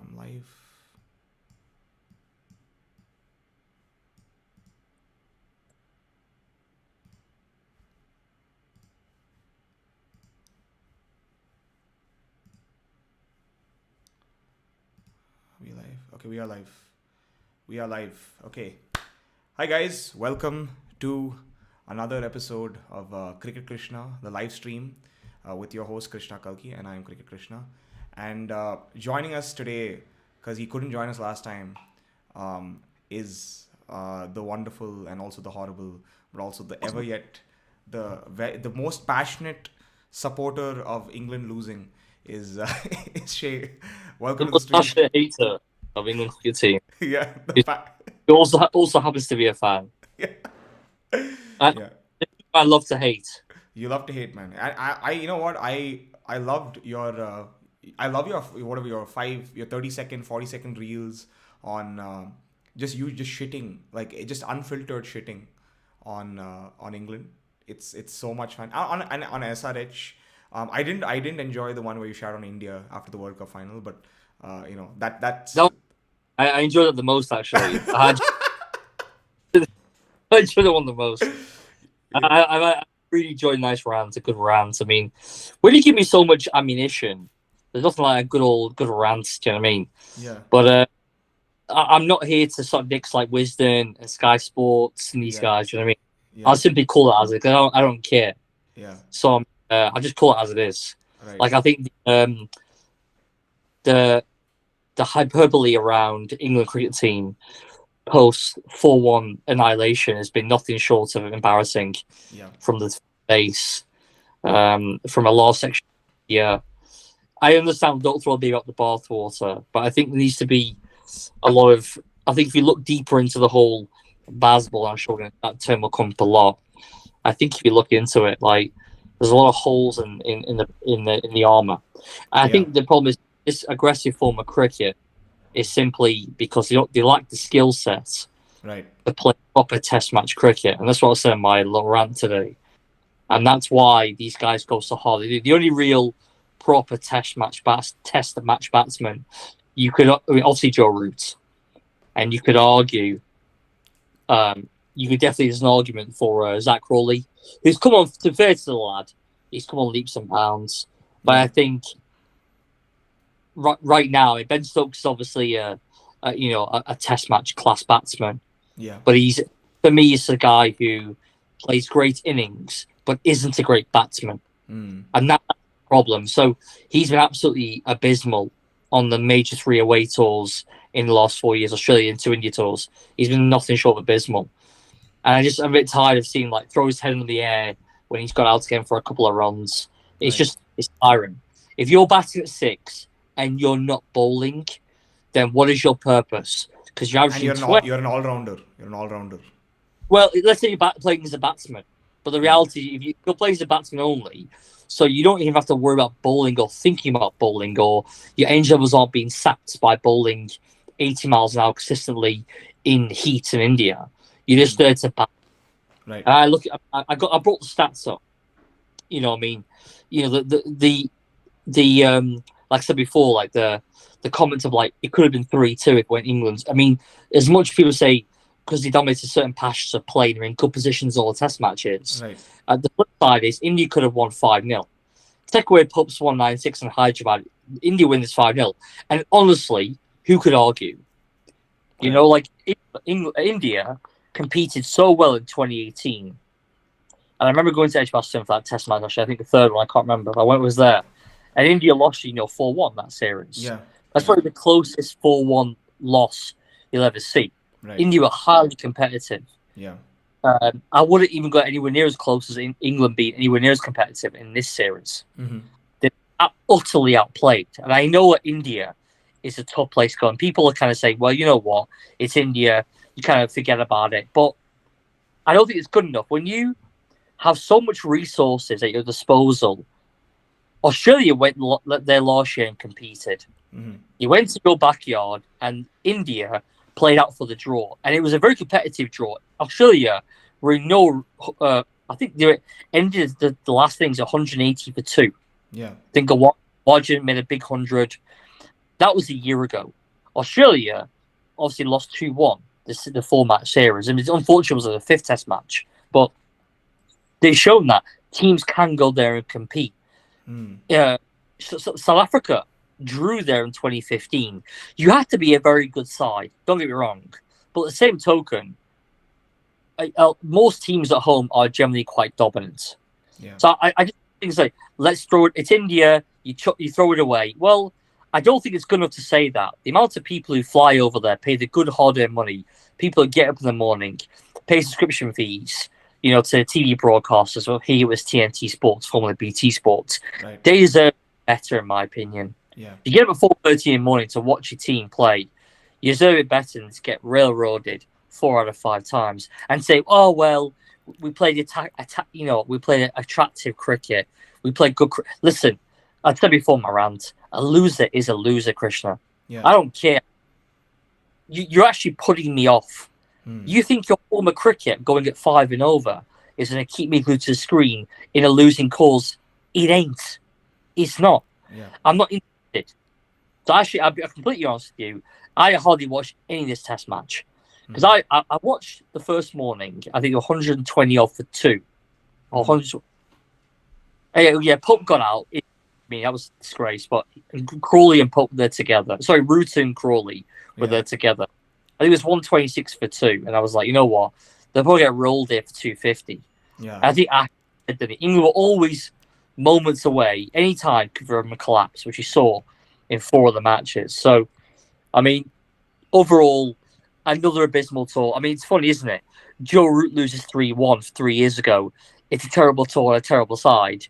I'm live. Are we live? Okay, we are live. We are live. Okay. Hi guys, welcome to another episode of Cricket Krishna, the live stream with your host Krishna Kalki, and I am Cricket Krishna. And joining us today, because he couldn't join us last time, is the wonderful and also the horrible, but also the ever yet the most passionate supporter of England losing is is Shay. The Welcome to the most stream. passionate hater of England cricket team. Yeah, He also happens to be a fan. yeah, I, yeah. I love to hate. You love to hate, man. You know what? I loved your, I love your whatever your 30-second, 40-second reels on just you just shitting like just unfiltered shitting on England. It's so much fun on SRH. I didn't enjoy the one where you shat on India after the World Cup final, but that's No, I enjoyed it the most actually. I enjoyed it one the most. I really enjoyed nice rounds, a good rant. I mean, when you give me so much ammunition, there's nothing like a good rant. Do you know what I mean? yeah, But I'm not here to sort of dicks like Wisdom and Sky Sports and these yeah, guys. Do you know what I mean? yeah, I'll simply call it as it. 'Cause I don't care. yeah, So I just call it as it is. right, Like I think the hyperbole around England cricket team post 4-1 annihilation has been nothing short of embarrassing yeah, from the base, from a law section. Yeah, I understand don't throw a baby out the bathwater, but I think there needs to be a lot of. I think if you look deeper into the whole baseball, I'm sure that term will come up a lot. I think if you look into it, like there's a lot of holes in the armor. And I yeah, think the problem is this aggressive form of cricket is simply because they lack the skill set right, to play proper Test match cricket, and that's what I said in my little rant today. And that's why these guys go so hard. The only real proper Test match batsman you could, I mean, obviously Joe Root, and you could argue. You could definitely there's an argument for Zach Crawley, who's come on to fair to the lad. He's come on leaps and bounds, but yeah, I think right now Ben Stokes is obviously a Test match class batsman, yeah, but for me he's a guy who plays great innings but isn't a great batsman, and that's the problem. So he's been absolutely abysmal on the major three away tours in the last 4 years, Australia and 2 India tours. He's been nothing short of abysmal. And I'm a bit tired of seeing like throw his head in the air when he's got out again for a couple of runs. right. It's tiring. If you're batting at 6 and you're not bowling, then what is your purpose? Because you're And averaging 20. you're an all rounder. You're an all rounder. Well, let's say you're playing as a batsman, but the Yeah, reality, if you're playing as a batsman only, so you don't even have to worry about bowling or thinking about bowling, or your energy levels aren't being sapped by bowling 80 miles an hour consistently in heat in India. You're just there to bat. right. And I brought the stats up. You know what I mean? You know, like I said before, like the comments of like it could have been 3-2 if it went England. I mean, as much people say because they dominated certain passions of play, they're in good positions in all the Test matches. Right. The flip side is India could have won 5-0. Take away Pups 196 and Hyderabad, India win this 5-0. And honestly, who could argue? You Right. know, like India competed so well in 2018. And I remember going to Edgbaston for that Test match, actually. I think the third one, I can't remember. I was there. And India lost, 4-1 that series. Yeah. That's probably the closest 4-1 loss you'll ever see. Right. India were highly competitive. Yeah. I wouldn't even go anywhere near as close as England being anywhere near as competitive in this series. Mm-hmm. They're utterly outplayed. And I know that India is a tough place to go. And people are kind of saying, well, you know what? It's India. You kind of forget about it. But I don't think it's good enough. When you have so much resources at your disposal, Australia went there last year and competed. Mm-hmm. You went to your backyard and India played out for the draw. And it was a very competitive draw. Australia were in no... I think they ended the last things 180 for 2. Yeah. I think Wajin made a big 100. That was a year ago. Australia obviously lost 2-1 the 4-match series. And it's unfortunate it was a fifth test match. But they've shown that teams can go there and compete. South Africa drew there in 2015. You have to be a very good side. Don't get me wrong. But at the same token, most teams at home are generally quite dominant. Yeah. So I just think it's like, let's throw it. It's India. You throw it away. Well, I don't think it's good enough to say that. The amount of people who fly over there, pay the good hard-earned money, people who get up in the morning, pay subscription fees, to TV broadcasters. Well, here it was TNT Sports, formerly BT Sports. Right. They deserve better, in my opinion. Yeah. You get up at 4:30 in the morning to watch your team play. You deserve it better than to get railroaded 4 out of 5 times and say, "Oh well, we played we played attractive cricket. We played good." Listen, I said before my rant, a loser is a loser, Krishna. Yeah. I don't care. You're actually putting me off. You think your form of cricket going at 5 and over is going to keep me glued to the screen in a losing cause? It ain't. It's not. Yeah. I'm not interested. So actually, I'll be completely honest with you. I hardly watched any of this test match. Because I watched the first morning, I think 120 off for 2. Or 100. Yeah, Pope got out. I mean, that was a disgrace. But Crawley and Pope, they're together. Sorry, Root and Crawley were there together. I think it was 126 for 2. And I was like, you know what? They'll probably get rolled here for 250. Yeah. I think England were always moments away, anytime from a collapse, which you saw in 4 of the matches. So, I mean, overall, another abysmal tour. I mean, it's funny, isn't it? Joe Root loses 3-1 3 years ago. It's a terrible tour, a terrible side.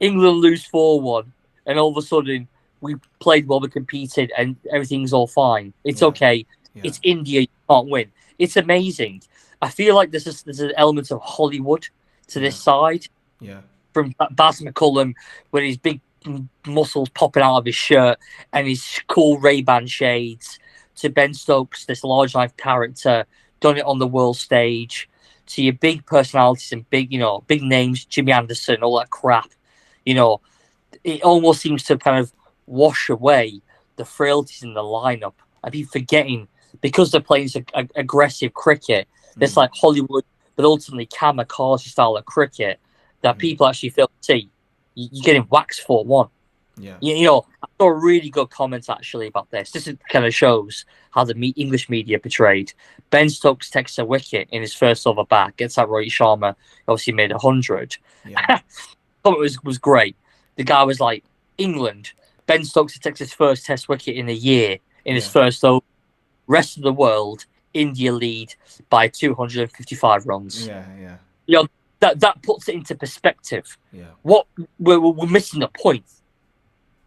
England lose 4-1, and all of a sudden, we played well, we competed, and everything's all fine. It's okay. Yeah. It's India, you can't win. It's amazing. I feel like there's an element of Hollywood to this side. Yeah. From Baz McCullum, with his big muscles popping out of his shirt and his cool Ray-Ban shades, to Ben Stokes, this large life character, done it on the world stage, to your big personalities and big names, Jimmy Anderson, all that crap. It almost seems to kind of wash away the frailties in the lineup. I'd be forgetting, because they're playing aggressive cricket, it's like Hollywood, but ultimately kamikaze style of cricket, that people actually feel, see, you're getting waxed 4-1. Yeah. I saw a really good comment actually about this. This kind of shows how the English media portrayed. Ben Stokes takes a wicket in his first over back, gets that Rohit Sharma, obviously made 100. Yeah. It was great. The guy was like, England, Ben Stokes takes his first test wicket in a year in his first over. Rest of the world, India lead by 255 runs. Yeah. That puts it into perspective. Yeah. What we're missing the point.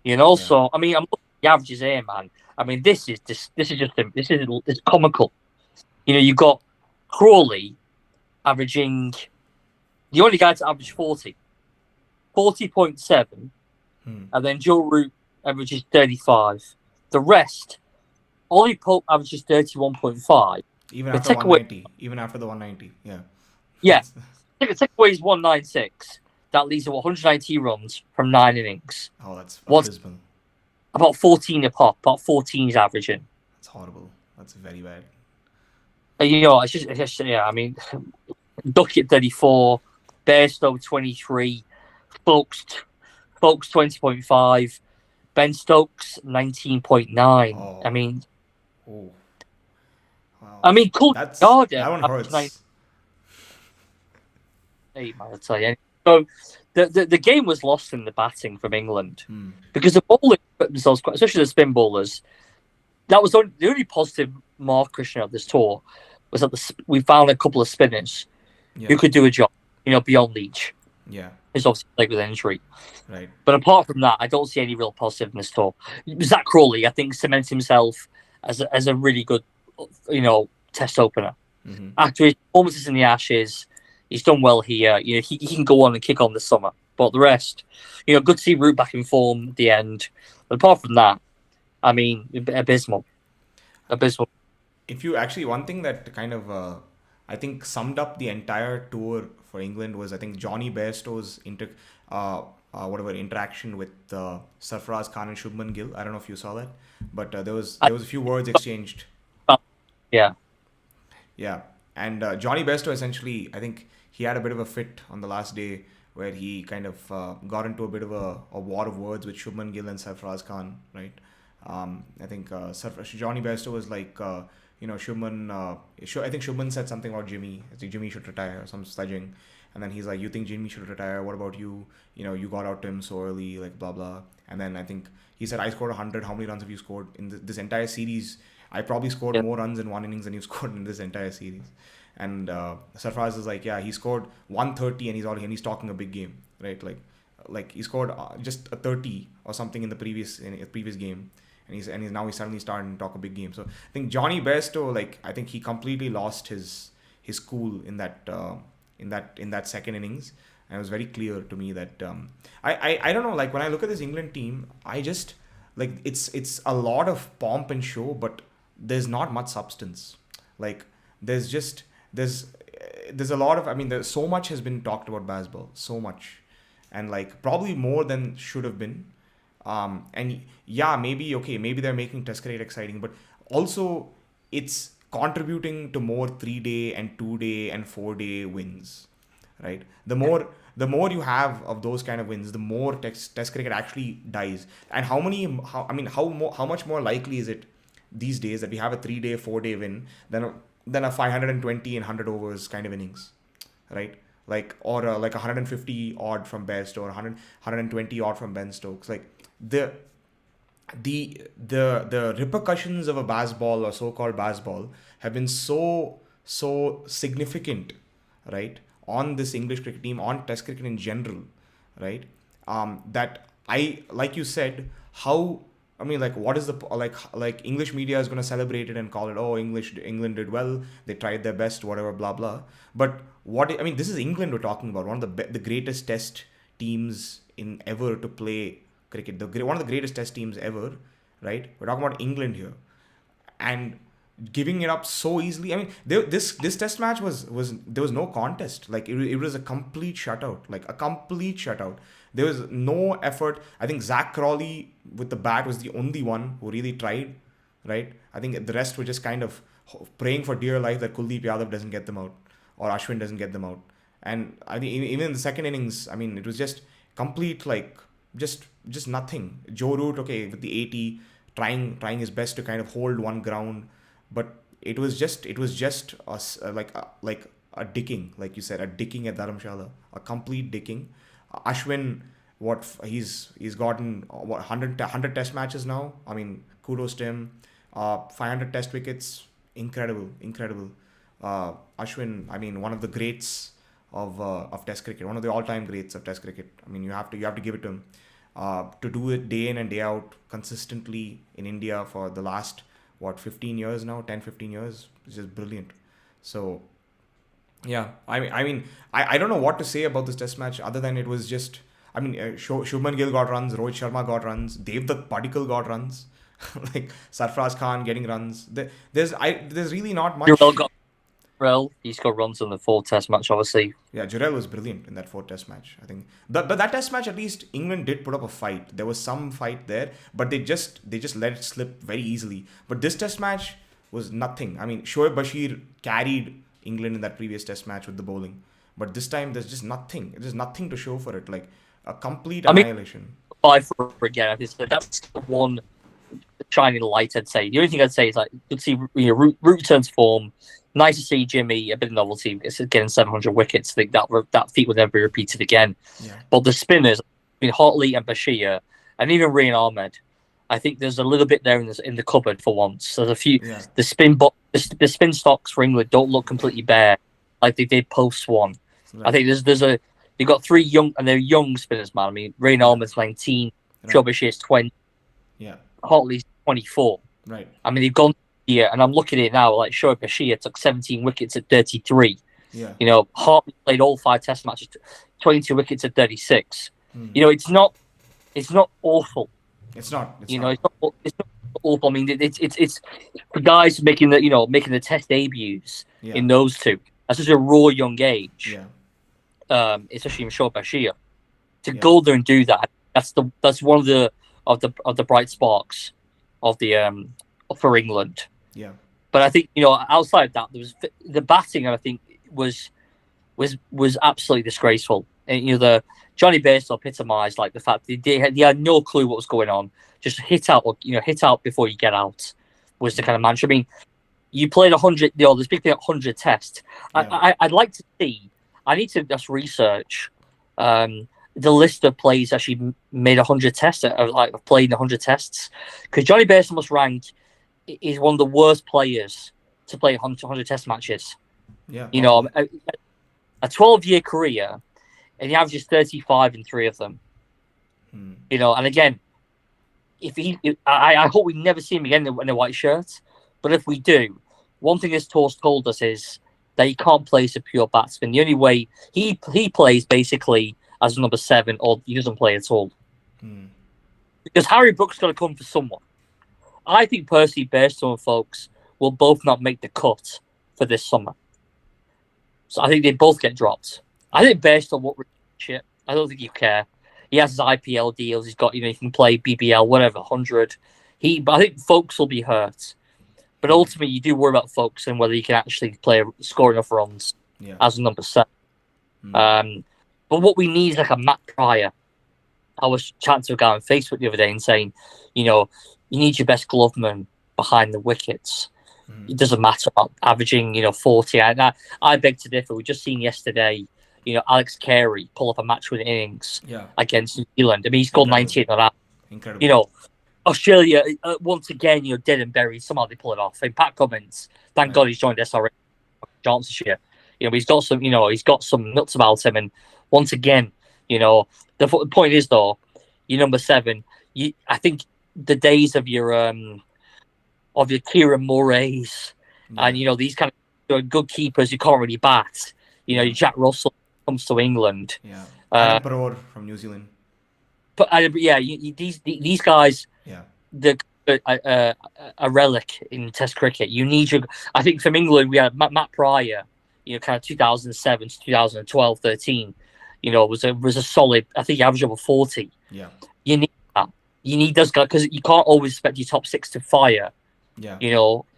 So I mean, I'm looking at the averages here, man. I mean, this is comical. You got Crawley averaging, the only guy to average 40.7, and then Joe Root averages 35. The rest, Ollie Pope averages 31.5. Even after 190. Even after the 190. Yeah. Yeah. Take away his 196. That leaves 190 runs from 9 innings. Oh, that's abysmal. About 14 a pop. About 14 is averaging. That's horrible. That's very bad. It's just I mean, Duckett 34, Bairstow 23, Folks 20.5, Ben Stokes 19.9. Oh. I mean, wow. Cool. That one hurts. I'll tell you. So the game was lost in the batting from England because the bowling put themselves, especially the spin bowlers. That was the only positive mark, Christian, of this tour was that we found a couple of spinners who could do a job. Beyond Leach. Yeah, he's obviously played with injury. Right. But apart from that, I don't see any real positive in this tour. Zach Crawley, I think, cements himself as a really good, test opener. Mm-hmm. After his performances in the Ashes, he's done well here. He can go on and kick on this summer. But the rest, good to see Root back in form at the end. But apart from that, I mean, abysmal. If you actually, one thing that kind of, I think summed up the entire tour for England was, I think, Johnny Bairstow's whatever interaction with Sarfaraz Khan and Shubman Gill. I don't know if you saw that, but there was I, a few words exchanged. yeah, Yeah, and Johnny Besto essentially, I think he had a bit of a fit on the last day where he kind of got into a bit of a war of words with Shubman Gill and Sarfaraz Khan, right? I think Johnny Besto was like, Shubman. I think Shubman said something about Jimmy. I think Jimmy should retire or some sludging, and then he's like, "You think Jimmy should retire? What about you? You got out to him so early, like blah blah." And then I think he said, "I scored 100. How many runs have you scored in this entire series? I probably scored yeah. more runs in one innings than you scored in this entire series." And Sarfaraz is like, "Yeah, he scored 130 and he's talking a big game, right? Like he scored just a 30 or something in a previous game." And he's now suddenly starting to talk a big game. So I think Johnny Bairstow, like I think he completely lost his cool in that second innings, and it was very clear to me that I don't know, like when I look at this England team, I just like it's a lot of pomp and show, but there's not much substance. Like there's a lot of, I mean, there's so much has been talked about baseball, so much, and like probably more than should have been. And yeah, maybe they're making test cricket exciting, but also it's contributing to more 3-day and 2-day and 4-day wins, right? The more you have of those kind of wins, the more test cricket actually dies. And how much more likely is it these days that we have a 3-day, 4-day win than a 520 and 100 overs kind of innings, right? Like, or like 150 odd from Best, or 120 odd from Ben Stokes. Like the repercussions of a baseball or so-called baseball have been so significant, right, on this English cricket team, on Test cricket in general, right? That like you said, what is the like English media is going to celebrate it and call it, oh, England did well, they tried their best, whatever, blah blah. But this is England we're talking about, one of the greatest Test teams in ever to play cricket, one of the greatest Test teams ever, right? We're talking about England here, and giving it up so easily. I mean, this Test match was there was no contest. Like it was a complete shutout. There was no effort. I think Zach Crawley with the bat was the only one who really tried, right? I think the rest were just kind of praying for dear life that Kuldeep Yadav doesn't get them out or Ashwin doesn't get them out. And I think even in the second innings, I mean, it was just complete, like just nothing. Joe Root, okay, with the 80, trying his best to kind of hold one ground, but it was just like a dicking, like you said, a dicking at Dharamshala, a complete dicking. Ashwin, he's gotten 100 Test matches now. I mean, kudos to him. 500 Test wickets, incredible. Ashwin, I mean, one of the greats of Test cricket, one of the all-time greats of Test cricket. I mean, you have to give it to him. To do it day in and day out consistently in India for the last 15 years now, 10-15 years, is just brilliant. So yeah, I don't know what to say about this Test match other than it was just, I mean, Shubman Gill got runs, Rohit Sharma got runs, Devdutt Padikkal got runs, like Sarfaraz Khan getting runs. There's really not much. Jurel, he's got runs on the 4th Test match, obviously. Yeah, Jurel was brilliant in that 4th Test match. I think but that Test match, at least England did put up a fight. There was some fight there, but they just let it slip very easily. But this Test match was nothing. I mean, Shoaib Bashir carried England in that previous Test match with the bowling, but this time there's just nothing. There's nothing to show for it. Like a complete annihilation. Again, that's the one shining light, I'd say. The only thing I'd say is, like, you'd see Root returns form. Nice to see Jimmy, a bit of novelty, getting 700 wickets. I think that feat would never be repeated again. Yeah. But the spinners, I mean, Hartley and Bashir, and even Rian Ahmed, I think there's a little bit there in the cupboard for once. There's a few. Yeah. The spin stocks for England don't look completely bare like they did post one. Right. I think you've got 3 young, and they're young spinners, man. I mean, Rian Ahmed's 19, right. Bashir's 20, yeah, Hartley's 24. Right. I mean, they've gone. Yeah, and I'm looking at it now, like Shoaib Bashir took 17 wickets at 33. Yeah. You know, Hartley played all 5 Test matches, 22 wickets at 36. You know, it's not awful. It's not. It's not awful. I mean, it's for guys making the Test debuts in those two. That's such a raw young age. Yeah. Especially in Shoaib Bashir. To go there and do that, that's one of the bright sparks of the for England. Yeah. But I think outside of that, there was the batting. I think was absolutely disgraceful. And the Johnny Bairstow epitomised like the fact that they had no clue what was going on. Just hit out, hit out before you get out was the kind of mantra. I mean, you played 100. There's big thing 100 tests. Yeah. I'd like to see. I need to just research the list of players actually made 100 tests, like played 100 tests, because Johnny Bairstow must rank is one of the worst players to play 100 test matches. Yeah. A 12-year career, and he averages 35 in 3 of them. And again, I hope we never see him again in a white shirt. But if we do, one thing this tour's told us is that he can't play as a pure batsman. The only way he plays basically as a number 7, or he doesn't play at all. Because Harry Brook's got to come for someone. I think personally, Bairstow and folks will both not make the cut for this summer. So I think they both get dropped. I think Bairstow won't shit. I don't think he'll care. He has his IPL deals. He's got, he can play BBL, whatever, 100. But I think folks will be hurt. But ultimately, you do worry about folks and whether he can actually score enough runs as a number 7. But what we need is like a Matt Pryor. I was chatting to a guy on Facebook the other day and saying, you need your best gloveman behind the wickets. It doesn't matter about averaging, 40. I beg to differ. We just seen yesterday, Alex Carey pull up a match-winning innings against New Zealand. I mean, he scored 98 on that. Incredible. Australia, once again, dead and buried. Somehow they pull it off. And Pat Cummins, thank God he's joined SRA Chancellorship. He's got some nuts about him. And once again, the point is, though, you're number 7. I think the days of your Kieran Murrays and these kind of good keepers who can't really bat. Your Jack Russell comes to England. Yeah, and Broad from New Zealand. But these guys, they're a relic in Test cricket. You need I think from England we had Matt Pryor. Kind of 2007 to 2012, 13. Was a solid. I think he averaged over 40. Yeah, you need that. You need those guys because you can't always expect your top 6 to fire. Yeah.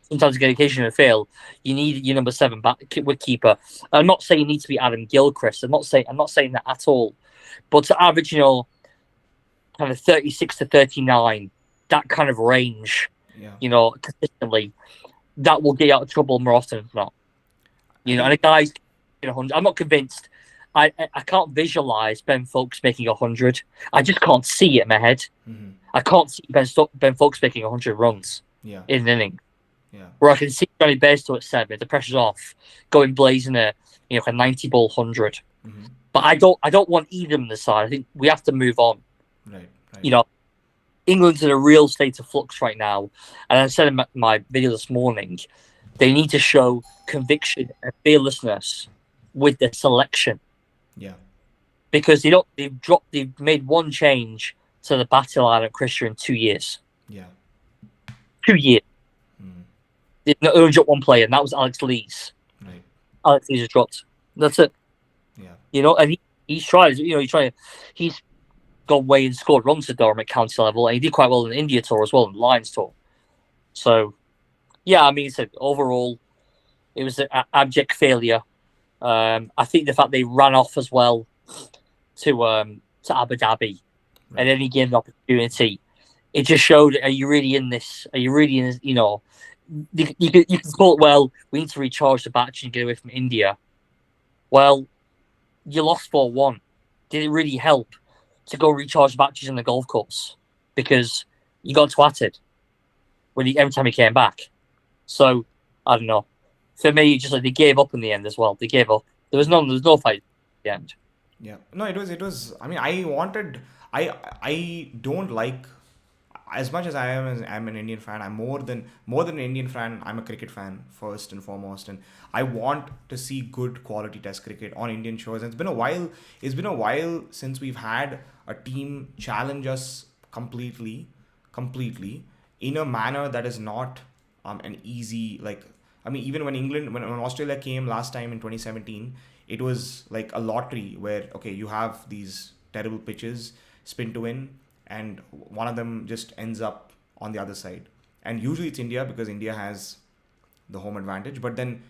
Sometimes you get occasionally fail. You need your number 7 wicketkeeper. I'm not saying you need to be Adam Gilchrist. I'm not saying that at all. But to average, kind of 36 to 39, that kind of range, consistently, that will get you out of trouble more often than not. And a guy's 100. I'm not convinced. I can't visualize Ben Folkes making 100. I just can't see it in my head. I can't see Ben Folkes making 100 runs in an inning. Yeah. Where I can see Johnny Bairstow at 7, the pressure's off, going blazing a 90 ball 100. But I don't want either on the side. I think we have to move on. Right. England's in a real state of flux right now, and I said in my video this morning, they need to show conviction and fearlessness with their selection. Yeah. Because they've made one change to the batting line at Christian in 2 years. Yeah. 2 years. They've only dropped one player, and that was Alex Lees. Right. Alex Lees has dropped. That's it. Yeah. And he's tried. He's gone away and scored runs at Durham at county level, and he did quite well in the India tour as well, in the Lions tour. So, I mean, overall, it was an abject failure. I think the fact they ran off as well to Abu Dhabi, and then he gave an opportunity. It just showed: are you really in this? Are you really in this? You can thought, well, we need to recharge the battery and get away from India. Well, you lost 4-1. Did it really help to go recharge the batteries on the golf course? Because you got twatted every time he came back. So I don't know. For me, just like they gave up in the end as well. They gave up. There was no fight at the end. Yeah. No, it was. I mean, I don't like. As much as I'm an Indian fan, I'm more than an Indian fan. I'm a cricket fan first and foremost, and I want to see good quality Test cricket on Indian shores. And it's been a while since we've had a team challenge us completely in a manner that is not an easy, like, I mean, even when Australia came last time in 2017, it was like a lottery where, okay, you have these terrible pitches, spin to win, and one of them just ends up on the other side. And usually it's India because India has the home advantage. But then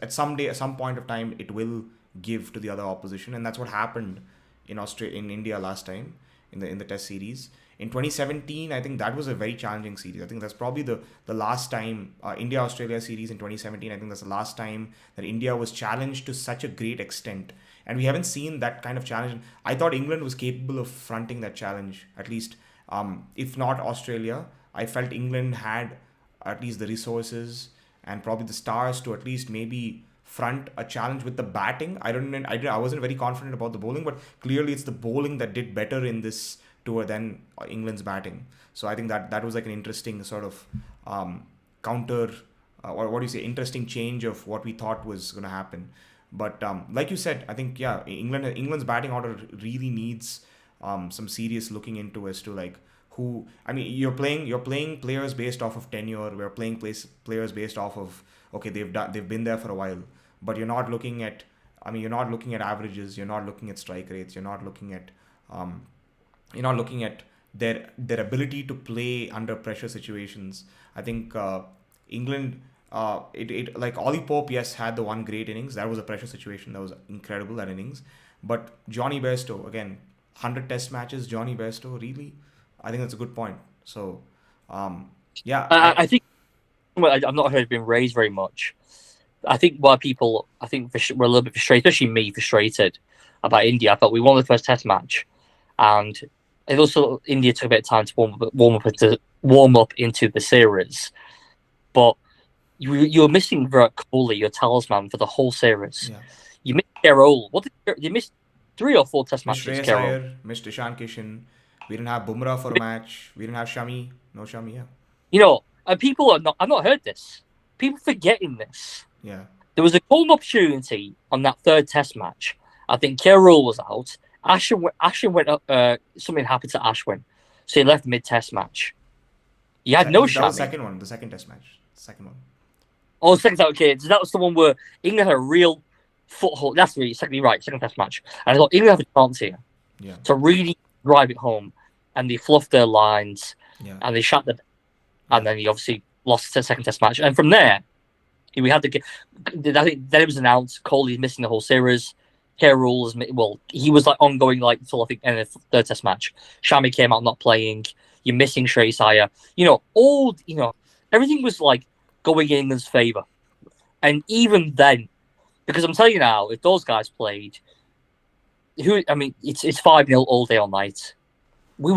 at some point of time, it will give to the other opposition, and that's what happened in India last time in the Test series. In 2017, I think that was a very challenging series. I think that's probably the last time India-Australia series in 2017. I think that's the last time that India was challenged to such a great extent. And we haven't seen that kind of challenge. I thought England was capable of fronting that challenge, at least, if not Australia. I felt England had at least the resources and probably the stars to at least maybe front a challenge with the batting. I wasn't very confident about the bowling, but clearly it's the bowling that did better in this tour than England's batting. So I think that was like an interesting sort of counter, or what do you say, interesting change of what we thought was going to happen. But like you said, I think England's batting order really needs some serious looking into as to like who. I mean, you're playing players based off of tenure. We're playing players based off of, okay, they've been there for a while, but you're not looking at averages. You're not looking at strike rates. You're not looking at their ability to play under pressure situations. I think England, like Ollie Pope, yes, had the one great innings. That was a pressure situation. That was incredible, that innings. But Johnny Bairstow, again, 100 Test matches. Johnny Bairstow, really? I think that's a good point. So, yeah. I think I've not heard it being raised very much. I think why people, were a little bit frustrated, especially me, frustrated about India. I thought we won the first Test match, and it also India took a bit of time to warm up into the series. But you're missing Virat Kohli, your talisman, for the whole series. Yeah. You missed Kerol. You missed 3 or 4 Test matches. Missed Shreyas Iyer, missed Ishan Kishan. We didn't have Bumrah for a match. We didn't have Shami. No Shami, yeah. And people I've not heard this. People forgetting this. Yeah. There was a golden opportunity on that 3rd Test match. I think Kerol was out. Ashwin went up. Something happened to Ashwin, so he left mid-Test match. You had no Shami. That was the second Test match. Second one. Oh, second. Okay, so that was the one where England had a real foothold. That's really second Test match. And I thought England have a chance here to really drive it home, and they fluffed their lines, and they shut and then he obviously lost the second Test match. And from there, we had I think then it was announced Kohli's missing the whole series. Kerol he was like ongoing until I think end of the 3rd Test match. Shami came out not playing. You're missing Shreyas Iyer. Everything was like going in England's favour. And even then, because I'm telling you now, if those guys played, it's 5-0 all day all night. We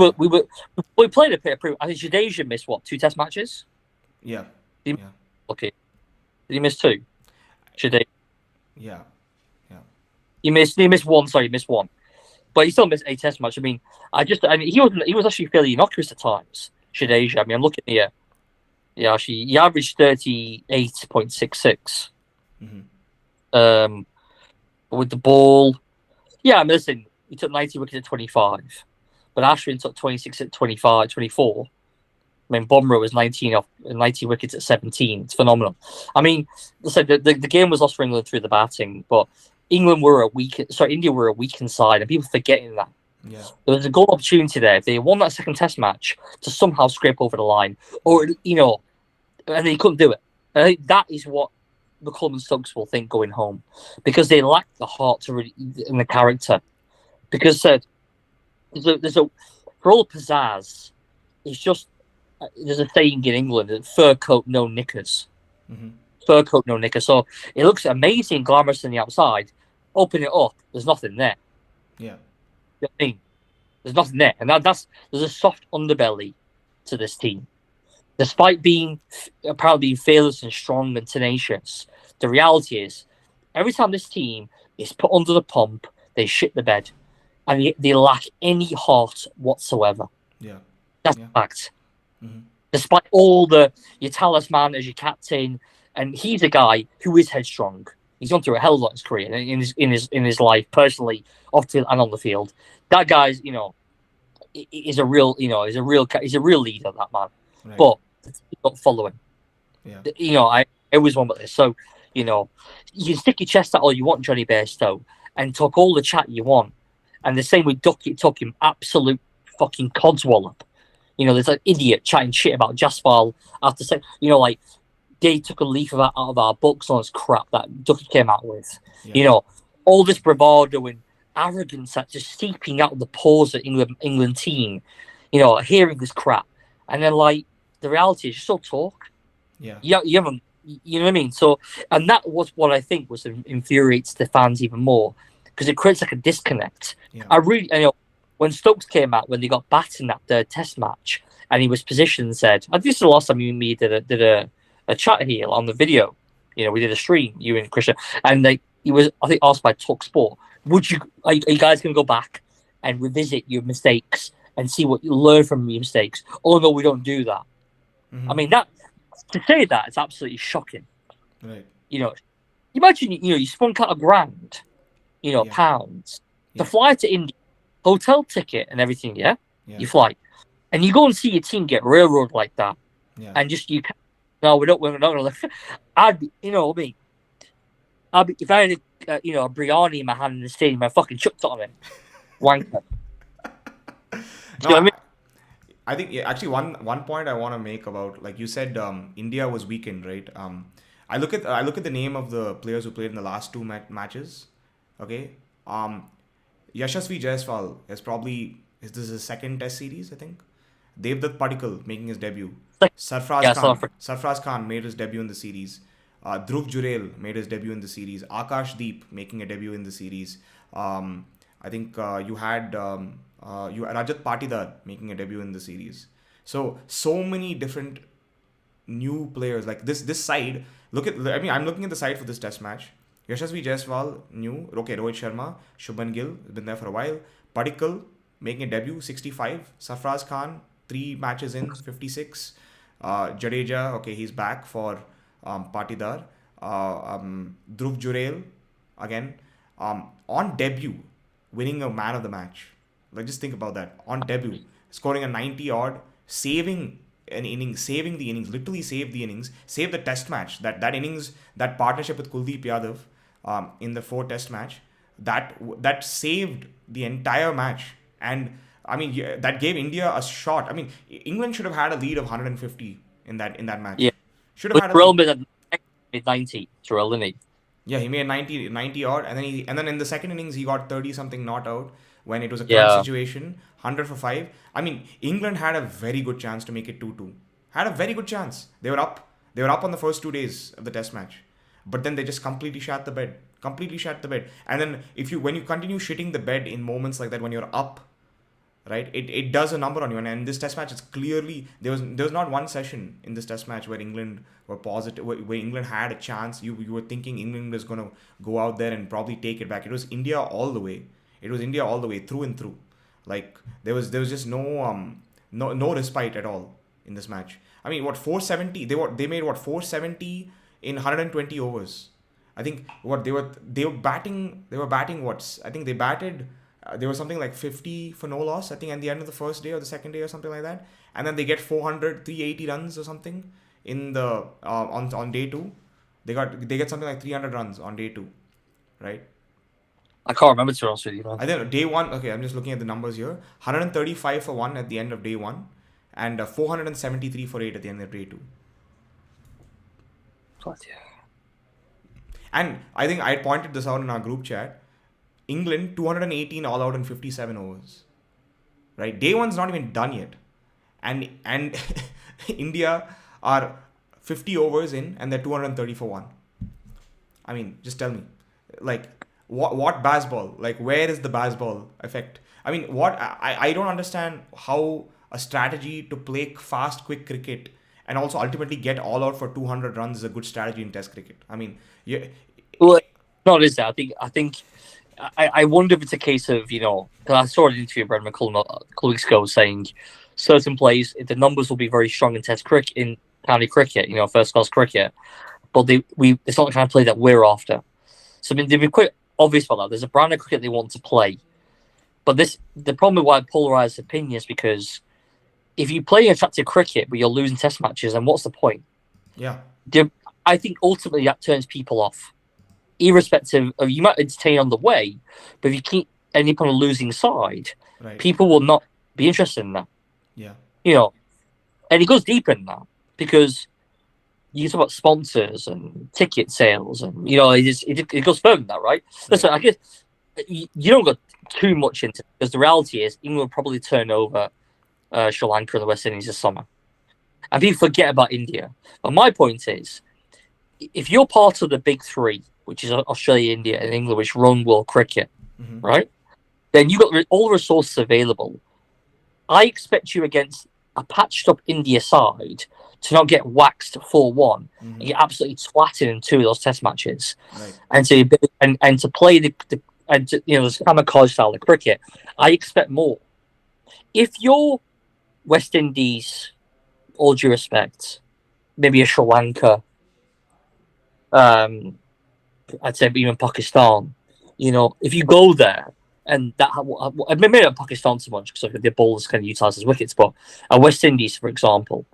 played a bit of I think Jadeja missed 2 Test matches? Yeah. Okay. Did he miss 2? Jadeja. Yeah. He missed one, he missed 1. But he still missed a Test match. He was actually fairly innocuous at times, Jadeja. I'm looking here. Yeah, actually, he averaged 38.66. Mm-hmm. With the ball, listen, he took 90 wickets at 25, but Ashwin took 26 at 24. Bumrah was 90 wickets at 17. It's phenomenal. Listen, the game was lost for England through the batting, but India were a weakened side, and people forgetting that. Yeah. There was a goal opportunity there. If they won that second Test match to somehow scrape over the line, or and they couldn't do it. I think that is what McCullum and Stokes will think going home, because they lack the heart to really and the character. Because there's a for all the pizzazz, it's just there's a saying in England that fur coat no knickers. Mm-hmm. Fur coat no knickers. So it looks amazing, glamorous on the outside. Open it up, there's nothing there. Yeah. You know what I mean? There's nothing there, and there's a soft underbelly to this team. Despite apparently being fearless and strong and tenacious, the reality is, every time this team is put under the pump, they shit the bed, and they lack any heart whatsoever. Yeah, that's a fact. Mm-hmm. Despite all your talisman as your captain, and he's a guy who is headstrong. He's gone through a hell of a lot in his career, in his life, personally, off the field and on the field. That guy's, is a real leader. That man, right. But he's not following. Yeah. I always want about this. So, you can stick your chest out all you want, Johnny Bairstow, and talk all the chat you want, And the same with Ducky took him absolute fucking codswallop. There's an idiot chatting shit about Jaspal after saying, like they took a leaf out of our books on this crap that Ducky came out with. Yeah. All this bravado and arrogance that's just seeping out of the pores of England team. Hearing this crap, and then like the reality is, you still talk. Yeah. You haven't. You know what I mean? So, and that was what I think was infuriates the fans even more because it creates like a disconnect. Yeah. I really, when Stokes came out when they got battered in that third Test match, and he was positioned and said, "I this is the last time you and me did a chat here on the video. We did a stream, you and Christian, and he was, I think, asked by TalkSport, are you guys going to go back and revisit your mistakes and see what you learn from your mistakes? Oh no, we don't do that." Mm-hmm. I mean, that to say that is absolutely shocking. Right. Imagine you spunk out £1,000, pounds to fly to India, hotel ticket and everything. Yeah, you fly, and you go and see your team get railroaded like that, and just you. No, we're not gonna. I'd be, I'd be, if I had a biryani in my hand in the stadium, I fucking chucked it on him. Wanker. No, I think actually one point I want to make about, like you said, India was weakened, right? I look at the name of the players who played in the last two matches. Okay, Yashasvi Jaiswal this is his second Test series, I think. Devdutt Padikkal making his debut. Sarfraz Khan made his debut in the series. Dhruv Jurel made his debut in the series. Akash Deep making a debut in the series. I think you had Rajat Patidar making a debut in the series. So many different new players. Like this side, I'm looking at the side for this Test match. Yashasvi Jaiswal, new. Okay, Rohit Sharma, Shubman Gill, has been there for a while. Padikkal making a debut, 65. Sarfraz Khan, 3 matches in, 56. Jadeja, okay, he's back for Patidar. Dhruv Jurel, again, on debut, winning a man of the match. Like, just think about that. On debut, scoring a 90 odd, saving an inning, saving the innings, literally saved the innings, saved the Test match. That innings, that partnership with Kuldeep Yadav in the 4 Test match, that saved the entire match. And I mean, that gave India a shot. I mean, England should have had a lead of 150 in that match. Yeah, should have had a lead. Made 90, Terrell, didn't he? Yeah, he made 90 odd, and then in the second innings he got 30 something not out when it was a crunch situation, 100 for 5. I mean, England had a very good chance to make it 2-2. Had a very good chance. They were up on the first 2 days of the Test match, but then they just completely shat the bed. And then when you continue shitting the bed in moments like that when you're up, right, it does a number on you. And in this Test match, it's clearly there was not one session in this Test match where England were positive, where England had a chance. You were thinking England was going to go out there and probably take it back. It was India all the way. It was India all the way, through and through. Like there was just no respite at all in this match. I mean, 470? They made 470 in 120 overs. I think they were batting what? I think they batted. There was something like 50 for no loss, I think, at the end of the first day or the second day or something like that. And then they get 380 runs or something in the on day 2. They get something like 300 runs on day 2, right? I can't remember, to be honest with you, man. I think day 1. Okay, I'm just looking at the numbers here. 135 for 1 at the end of day 1, and 473 for 8 at the end of day 2. And I think I pointed this out in our group chat. England 218 all out in 57 overs. Right? Day 1's not even done yet. And India are 50 overs in and they're 230 for 1. I mean, just tell me. Like, what baseball? Like, where is the baseball effect? I mean, I don't understand how a strategy to play fast, quick cricket and also ultimately get all out for 200 runs is a good strategy in Test cricket. I mean, well, not is that. I think I wonder if it's a case of, because I saw an interview with Brendan McCullum a couple weeks ago saying certain plays, the numbers will be very strong in Test cricket, in county cricket, first class cricket, but it's not the kind of play that we're after. So I mean, they've been quite obvious about that. There's a brand of cricket they want to play, but the problem with why I polarise opinion is because if you play attractive cricket but you're losing Test matches, then what's the point? Yeah, I think ultimately that turns people off. Irrespective of, you might entertain on the way, but if you keep, and you put on a losing side, Right. people will not be interested in that. Yeah. And it goes deeper than that because you talk about sponsors and ticket sales, and it goes further than that, right? Listen, I guess you don't go too much into it because the reality is England will probably turn over Sri Lanka and the West Indies this summer, and people forget about India. But my point is, if you're part of the big three, which is Australia, India, and England, which run world cricket, right? Then you've got all the resources available. I expect you against a patched up India side to not get waxed 4-1 and get absolutely twatted in 2 of those test matches, and to play the kamikaze style of cricket. I expect more. If you're West Indies, all due respect, maybe a Sri Lanka, I'd say even Pakistan, if you go there and that, maybe not Pakistan so much because their bowlers can utilize as wickets, but a West Indies, for example,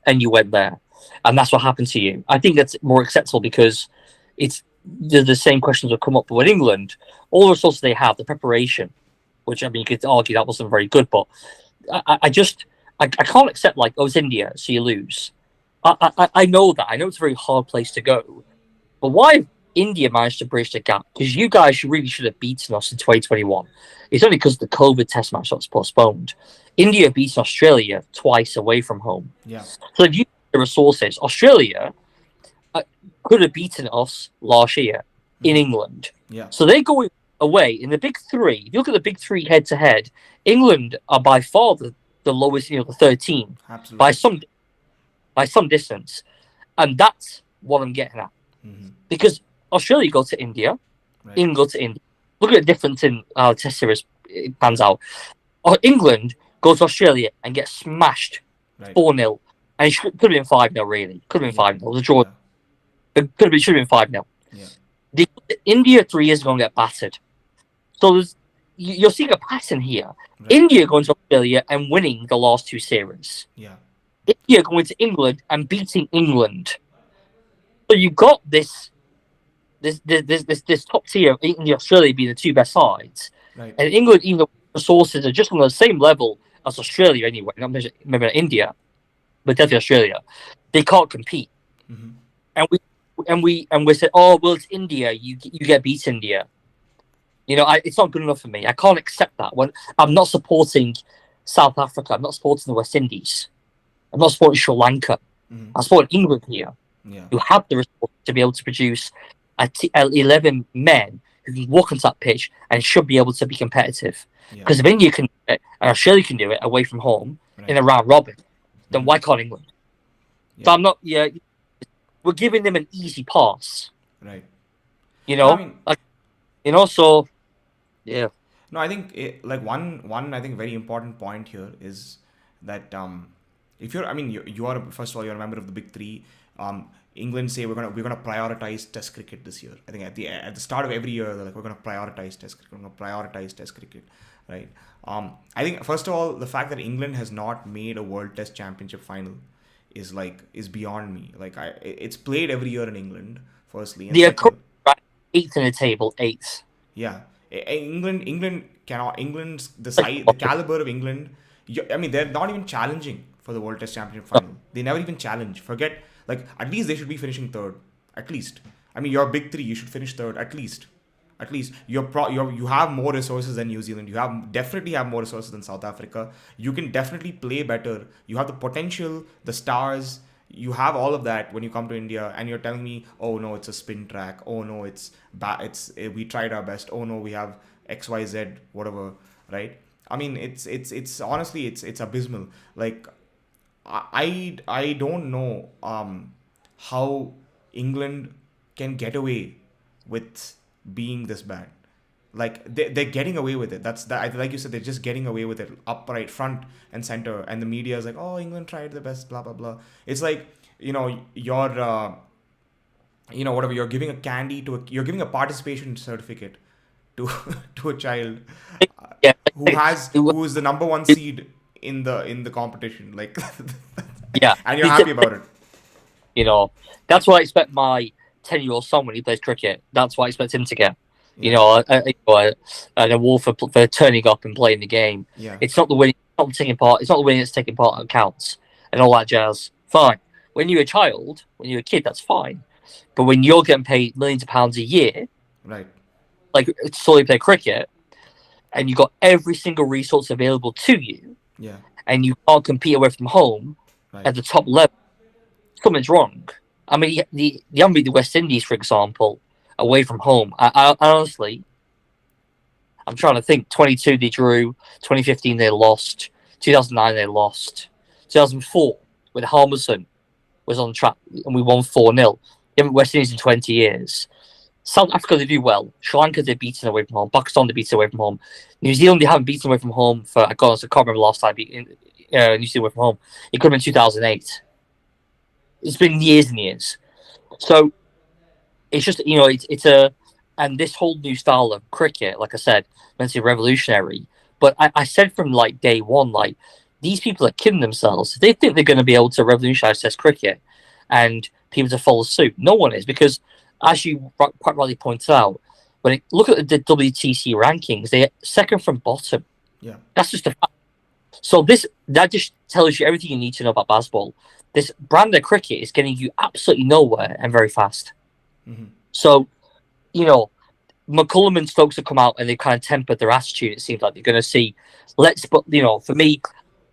and you went there and that's what happened to you, I think that's more acceptable because it's the same questions will come up. But with England, all the resources they have, the preparation, which I mean, you could argue that wasn't very good, but I can't accept it's India, so you lose. I know that. I know it's a very hard place to go. But why India managed to bridge the gap? Because you guys really should have beaten us in 2021. It's only because the COVID test match was postponed. India beat Australia twice away from home. Yeah. So if you have the resources, Australia could have beaten us last year in England. Yeah. So they go away in the big three. If you look at the big three head to head, England are by far the lowest, the 13 Absolutely. by some distance, and that's what I'm getting at. Because Australia go to India, England go to India. Look at the difference in how Test series pans out. Or England goes to Australia and gets smashed 4-0, and it could have been 5-0. Really, could have been 5-0. It was a draw. It should have been 5-0. Yeah. India 3 years ago and get battered. So you're seeing a pattern here. India going to Australia and winning the last 2 series. Yeah. India going to England and beating England. So you got this top tier of India, Australia being the 2 best sides, and England, even the resources are just on the same level as Australia anyway. Not maybe not India, but definitely Australia. They can't compete, and we said, oh well, it's India. You get beat India. It's not good enough for me. I can't accept that. When I'm not supporting South Africa, I'm not supporting the West Indies. I'm not supporting Sri Lanka. I'm supporting England here. Yeah. You have the resources to be able to produce 11 men who can walk onto that pitch and should be able to be competitive. Because if India can do it and Australia can do it away from home in a round robin, then why can't England? Yeah. So I'm not. Yeah, we're giving them an easy pass. Right. So yeah. No, I think one I think very important point here is that if you are first of all you're a member of the big three. England say we're gonna prioritize Test cricket this year. I think at the start of every year they're like we're gonna prioritize Test cricket. We're gonna prioritize Test cricket, right? I think first of all the fact that England has not made a World Test Championship final is beyond me. It's played every year in England. Firstly, and they're 8th in the table, 8th. Yeah, England cannot. England's the caliber of England. They're not even challenging for the World Test Championship final. They never even challenge. Forget. At least they should be finishing third. At least. You're big three. You should finish third. At least. You have more resources than New Zealand. You definitely have more resources than South Africa. You can definitely play better. You have the potential, the stars. You have all of that when you come to India, and you're telling me, oh no, it's a spin track. Oh no, we tried our best. Oh no, we have XYZ, whatever, right? It's honestly it's abysmal. I don't know how England can get away with being this bad. They're getting away with it. Like you said, they're just getting away with it upright front and center, and the media is like, oh, England tried the best, blah blah blah. It's you're whatever, you're giving you're giving a participation certificate to a child who is the number 1 seed in the competition, yeah, and you're happy about it. That's what I expect my 10-year-old son when he plays cricket. That's what I expect him to get. You know, an award for turning up and playing the game. Yeah. It's not the winning, not the taking part. It's not the winning that's taking part that counts, and all that jazz. Fine. When you're a child, when you're a kid, that's fine. But when you're getting paid millions of pounds a year, Right. like to solely play cricket, and you've got every single resource available to you, Yeah. and you can't compete away from home Right. at the top level, something's wrong. I mean, the haven't beat the West Indies, for example, away from home. I honestly, I'm trying to think. 22 they drew, 2015 they lost, 2009 they lost, 2004 with Harmison was on track and we won 4-0. They haven't West Indies in 20 years. South Africa they do well. Sri Lanka they've beaten away from home. Pakistan they beaten away from home. New Zealand they haven't beaten away from home for I can't remember the last time beating New Zealand away from home. It could have been 2008. It's been years and years. So it's just it's a and this whole new style of cricket, like I said, meant to be revolutionary. But I said from like day one, like these people are kidding themselves. They think they're going to be able to revolutionize Test cricket and people to follow suit. No one is, because as you quite rightly pointed out, when you look at the WTC rankings, they're second from bottom. Yeah. That's just a fact. So that just tells you everything you need to know about basketball. This brand of cricket is getting you absolutely nowhere and very fast. Mm-hmm. So, McCullum and Stokes have come out and they've kind of tempered their attitude. It seems like they're going to see, for me,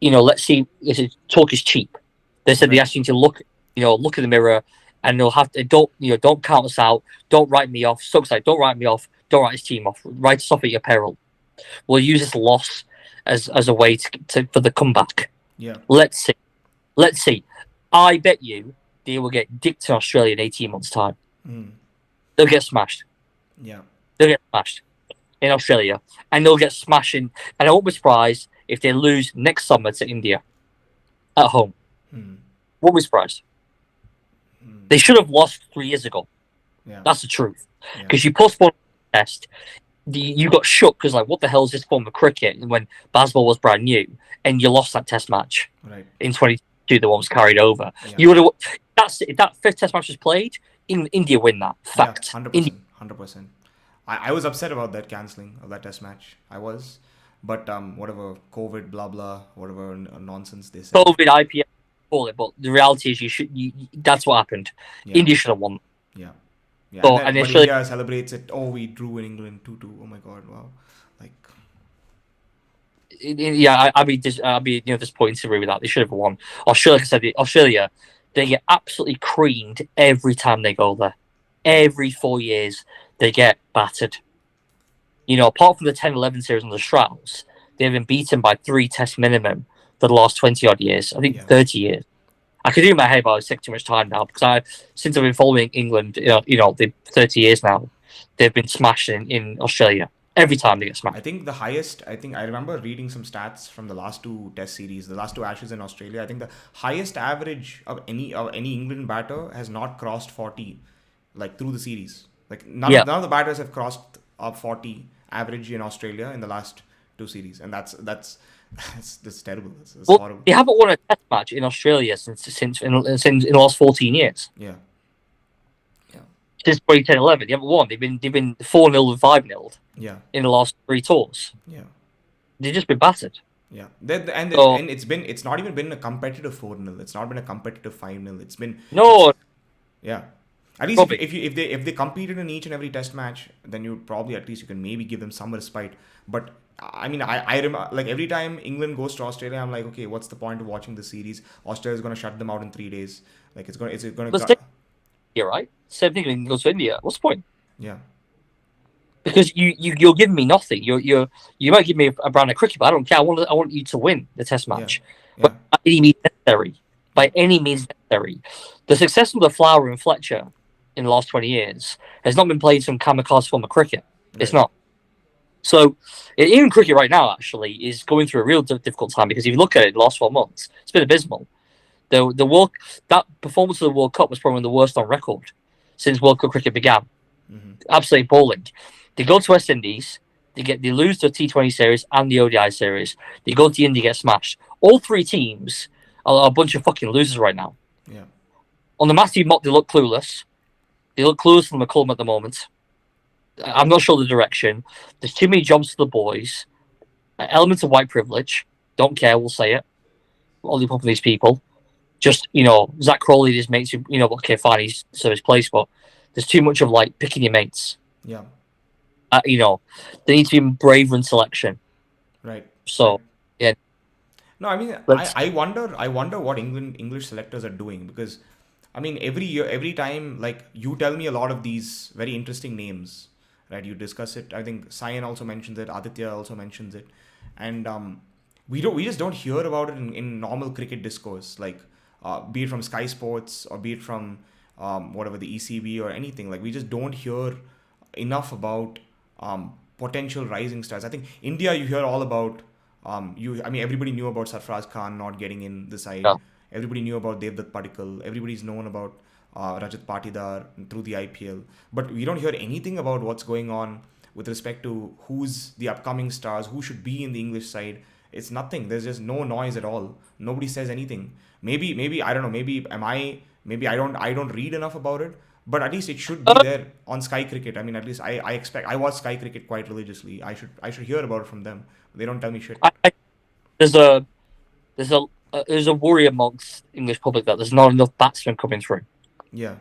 let's see, talk is cheap. They said they asked you to look in the mirror and they'll have to, don't count us out. Don't write me off. Stokes like, don't write me off. Don't write his team off. Write us off at your peril. We'll use this loss as a way for the comeback. Yeah. Let's see. I bet you they will get dicked in Australia in 18 months' time. Mm. They'll get smashed. Yeah. They'll get smashed in Australia. And they'll get smashing. And I won't be surprised if they lose next summer to India at home. Mm. Won't be surprised. Mm. They should have lost 3 years ago. Yeah. That's the truth. Because you postponed the test. You got shook because, like, what the hell is this form of cricket when basketball was brand new? And you lost that test match in 22. The one was carried over. Yeah. You would have. If that fifth test match was played, India win that. Fact. Yeah, 100%. I was upset about that cancelling of that test match. I was. But whatever, COVID, blah, blah, whatever nonsense they said. COVID, IPL, call it. But the reality is that's what happened. Yeah. India should have won. Yeah. Yeah. So, but India celebrates it. Oh, we drew in England 2-2. Oh my God, wow. Like. Yeah, I'd be disappointed to agree with that. They should have won. Australia, like I said, Australia, they get absolutely creamed every time they go there. Every 4 years, they get battered. Apart from the 10-11 series on the Strauss, they've been beaten by 3 tests minimum for the last 20-odd years. I think 30 years. I could do it in my head, but I take too much time now because since I've been following England, the 30 years now, they've been smashed in Australia. Every time they get smashed. I think the highest, I remember reading some stats from the last 2 test series, the last 2 Ashes in Australia. I think the highest average of any England batter has not crossed 40, like through the series. Like none of the batters have crossed 40 average in Australia in the last 2 series. And that's terrible. It's horrible. They haven't won a test match in Australia since in the last 14 years. Yeah. Since 2010-11, they haven't won. They've been 4-0 and 5-0. Yeah. In the last 3 tours. Yeah. They've just been battered. Yeah. And it's not even been a competitive 4-0. It's not been a competitive 5-0. It's been yeah. At least if they competed in each and every test match, then you probably at least you can maybe give them some respite. But I mean, I remember, like, every time England goes to Australia, I'm like, okay, what's the point of watching the series? Australia's going to shut them out in 3 days. Like, it's going to. Yeah, right. Same thing when it goes to India. What's the point? Yeah. Because you're giving me nothing. You might give me a brand of cricket, but I don't care. I want you to win the test match. Yeah. But by any means necessary. By any means necessary. The success of the Flower and Fletcher in the last 20 years has not been playing some kamikaze form of cricket. Right. It's not. So even cricket right now actually is going through a real difficult time because if you look at it in the last 12 months, it's been abysmal. That performance of the World Cup was probably the worst on record since World Cup cricket began. Mm-hmm. Absolutely appalling. They go to West Indies, they lose the T20 series and the ODI series. They go to India, get smashed. All 3 teams are a bunch of fucking losers right now. Yeah. On the Matthew Mott, they look clueless. They look clueless from McCullum at the moment. I'm not sure the direction. There's too many jobs for the boys. Elements of white privilege. Don't care. We'll say it. Only pop these people. Just Zach Crowley, his mates. Okay, fine. He's served his place, but there's too much of like picking your mates. Yeah. They need to be braver in selection. Right. So Right. yeah, No, I mean, let's. I wonder what English selectors are doing, because, I mean, every year, every time, like, you tell me a lot of these very interesting names, right? You discuss it. I think Sayan also mentions it. Aditya also mentions it, and we just don't hear about it in normal cricket discourse, like, be it from Sky Sports or be it from whatever, the ECB or anything. Like, we just don't hear enough about potential rising stars. I think India, you hear all about. I mean, everybody knew about Sarfraz Khan not getting in the side. Yeah. Everybody knew about Devdutt Padikkal. Everybody's known about Rajat Patidar through the IPL. But we don't hear anything about what's going on with respect to who's the upcoming stars, who should be in the English side. It's nothing. There's just no noise at all. Nobody says anything. Maybe I don't know. Maybe I don't read enough about it. But at least it should be Uh, there on Sky Cricket. I mean, at least I expect. I watch Sky Cricket quite religiously. I should hear about it from them. They don't tell me shit. I, there's a there's a there's a worry amongst English public that there's not enough batsmen coming through. Yeah.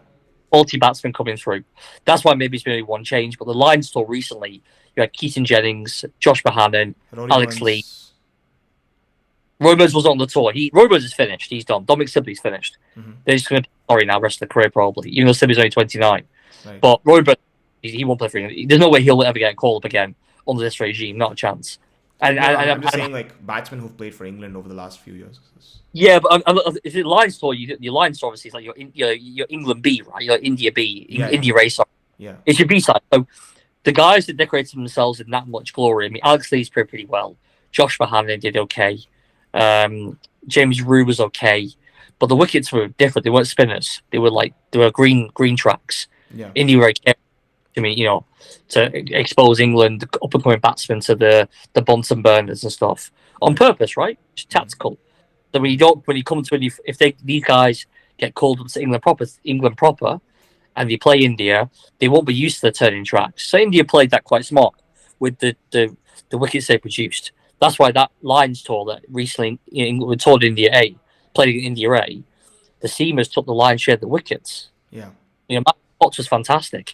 Quality batsmen coming through. That's why maybe it's been only one change. But the line store recently, you had Keaton Jennings, Josh Bohannon, Rory Alex Lee. Burns. Roy Burns was on the tour. Roy Burns is finished. He's done. Dominic Sibley's finished. Mm-hmm. They're just going to sorry now, rest of the career probably. Even though Sibley's only 29. Right. But Roy Burns, he won't play for England. There's no way he'll ever get called up again under this regime. Not a chance. And, No, and, I'm just and saying, like, batsmen who've played for England over the last few years. yeah, but if it's line store, your line store obviously is like your England B, right? Your India B, Yeah, India A, sorry. Yeah. It's your B side. So the guys that decorated themselves in that much glory. I mean, Alex Lee's played pretty well. Josh Bohannon did okay. James Rue was okay, but the wickets were different. They weren't spinners. They were green tracks. Yeah. India were okay. I mean, to expose England up and coming batsmen to the Bunsen burners and stuff on purpose, right? Just tactical. So when these guys get called up to England proper, and they play India, they won't be used to the turning tracks. So India played that quite smart with the wickets they produced. That's why that Lions tour that recently England toured India A, played in India A, the seamers took the lion's share of the wickets. Yeah. Matt Potts was fantastic.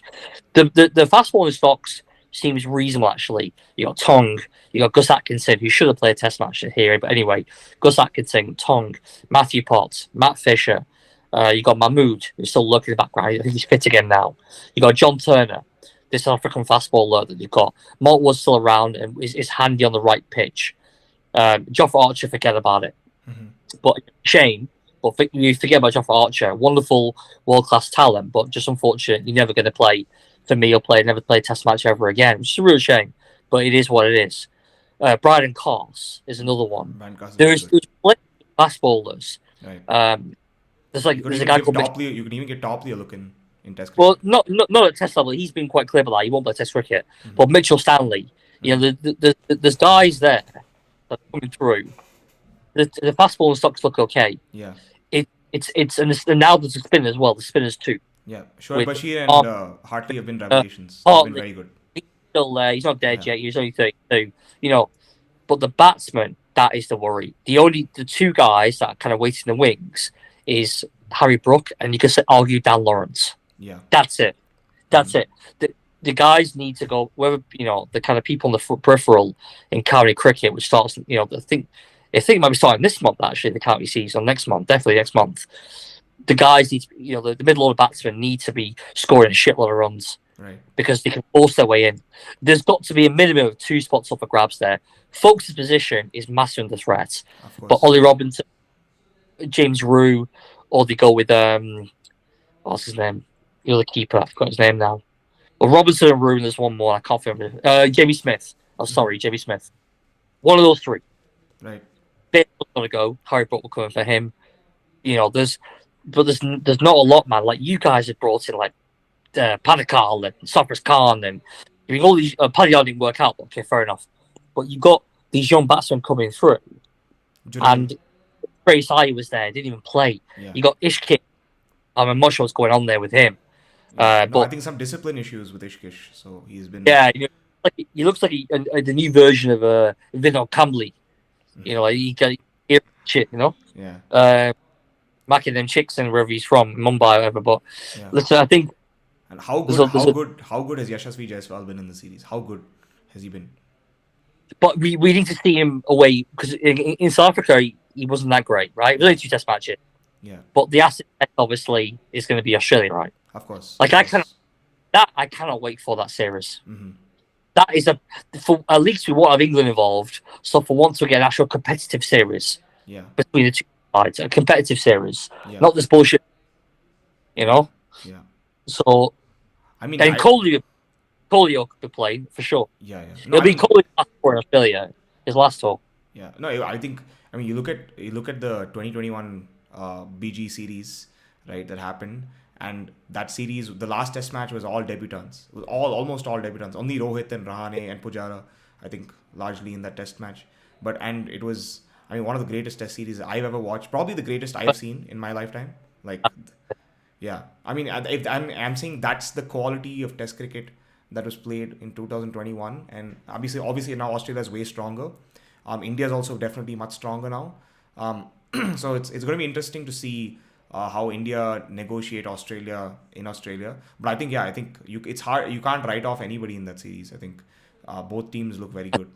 The fast bowling stocks seems reasonable actually. You got Tong, you got Gus Atkinson, who should have played a test match here, but anyway, Gus Atkinson, Tong, Matthew Potts, Matt Fisher. You got Mahmood, who's still lurking in the background. I think he's fit again now. You got John Turner, this African fast bowler that you've got. Maltwood's still around and is handy on the right pitch. Jofra Archer, forget about it. Mm-hmm. But shame. But you forget about Jofra Archer, wonderful world-class talent, but just unfortunate you're never going to play for me or never play a test match ever again, which is a real shame. But it is what it is. Bryden Cars is another one. There's plenty of fast bowlers. Right. There's a guy called you can even get Topley a look in Test cricket. Well, not at Test level. He's been quite clear about that. He won't play Test cricket. Mm-hmm. But Mitchell Stanley, there's guys there that are coming through. The fast ball and stocks look okay. Yeah. And now there's a spin as well. The spinners too. Yeah. Shoaib Bashir and Hartley have been revelations. They've been very good. He's still there. He's not dead yet. He's only 32. But the batsman, that is the worry. The two guys that are kind of waiting in the wings is Harry Brook and you could argue Dan Lawrence. Yeah. That's it. The guys need to go. Whether the kind of people on the peripheral in county cricket, which starts, I think it might be starting this month actually. The county season definitely next month. The guys need to, the middle order batsmen need to be scoring a shitload of runs, right? Because they can force their way in. There's got to be a minimum of 2 spots up for grabs there. Folks' position is massive under threat, but Ollie Robinson, James Rue, or they go with what's his name? The other keeper. I forgot his name now. Well, Robinson and Rue, and there's one more. I can't remember. Jamie Smith. Oh, sorry, Jamie Smith. One of those 3. Right. They're going to go. Harry Brook will come in for him. There's not a lot, man. Like you guys have brought in like Padikkal and Sarfraz Khan and all these. Padikkal didn't work out. Okay, fair enough. But you got these young batsmen coming through, and Grace I was there. Didn't even play. Yeah. You got Ishkit. I'm not sure what's going on there with him. Yeah. No, I But think some discipline issues with Ishkish. So he's been. yeah, he looks like the new version of Vinod Kambli. You know, like he got shit. You know, Yeah. macking them chicks and wherever he's from, Mumbai or whatever. But Yeah. listen, I think And how there's good, a, how there's a good, how good has Yashasvi Jaiswal been in the series? How good has he been? but we need to see him away because in South Africa he wasn't that great, right? It was only Yeah. 2 test matches, Yeah. but the asset test obviously is going to be Australia, right? Of course. Like Of course. I cannot wait for that series. Mm-hmm. That is for at least we want to have England involved. So for once we get an actual competitive series Yeah. between the two sides, a competitive series, Yeah. not this bullshit, you Yeah. know. Yeah. So I mean, and Coley could be playing for sure. yeah. Yeah. No, It'll I be mean, Coley's last tour in Australia, his last tour. yeah. No, I think. I mean, you look at the 2021 BG series, right? That happened, and that series, the last Test match was all debutants. It was almost all debutants. Only Rohit and Rahane and Pujara, I think, largely in that Test match. And it was, I mean, one of the greatest Test series I've ever watched. Probably the greatest I've seen in my lifetime. Like, yeah. I mean, if I'm saying that's the quality of Test cricket that was played in 2021, and obviously now Australia is way stronger. India is also definitely much stronger now. Um, so it's going to be interesting to see how India negotiate Australia in Australia. But I think it's hard. You can't write off anybody in that series. I think both teams look very good.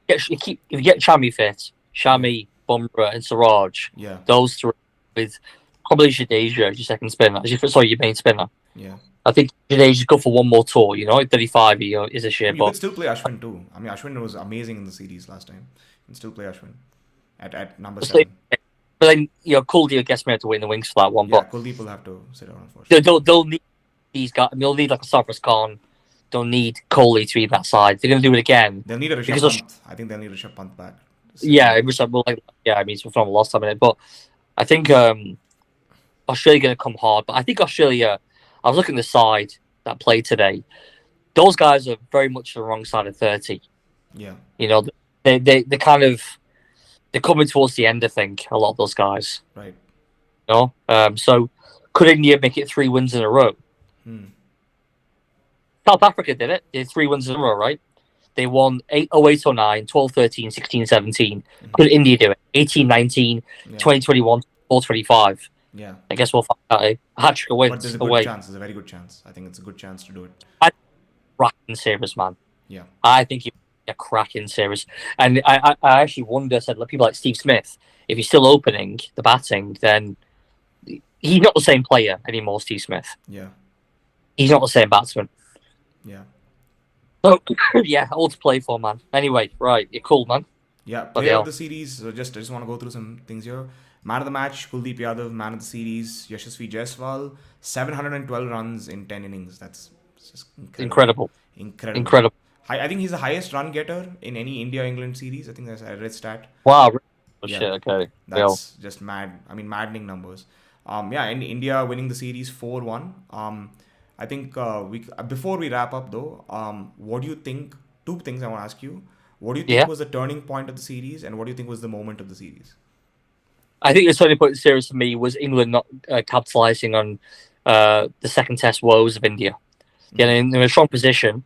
If you get Shami fit, Yeah. Shami, Bumrah, and Siraj, Yeah. those three with probably Jadeja as your second spinner, your main spinner. Yeah. I think Jadeja's go for one more tour. You know, at 35 he is a I shit, mean, you but could still play Ashwin too. I mean, Ashwin was amazing in the series last time. You can still play Ashwin at number but 7. then Kuldeep gets me to win the wings for that one. Yeah, But Kuldeep will have to sit out, unfortunately. they'll need these guys. They'll need like a Sarfraz Khan. They'll need Kohli to be that side. They're going to do it again They'll need a Rishabh because Pant. I think they'll need Rishabh Pant back. yeah, it was like I mean, it's from the last time in it, but I think Australia going to come hard. But I think Australia. I was looking at the side that played today. Those guys are very much the wrong side of 30. Yeah. You know, they kind of they're coming towards the end. I think a lot of those guys. Right. You know, so could India make it 3 wins in a row? South Africa did it. They did 3 wins in a row, right? They won 08, 09, 12, 13, 16, 17. Could India do it? 18, 19, Yeah. 2021, 4, 25. Yeah. I guess we'll find out. A hat trick But wins there's a good away. chance. There's a very good chance. I think it's a good chance to do it. Cracking series, man. Yeah. I think you're a cracking series. And I actually wonder, said people like Steve Smith, if he's still opening the batting, then he's not the same player anymore, Steve Smith. Yeah. He's not the same batsman. Yeah. So, yeah, all to play for, man. Anyway, right, you're cool, man. Yeah. Bloody Player hell. of the series. So I just want to go through some things here. Man of the match, Kuldeep Yadav. Man of the series, Yashasvi Jaiswal. 712 runs in 10 innings. That's just incredible. Incredible. I think he's the highest run getter in any India-England series. I think that's a red stat. Wow. Oh, Yeah. shit, okay. That's just mad. I mean, maddening numbers. And India winning the series 4-1. I think before we wrap up though, what do you think? 2 things I want to ask you. What do you think was the turning point of the series, and what do you think was the moment of the series? I think the turning point of the series for me was England not capitalising on the second test woes of India. Getting in a strong position,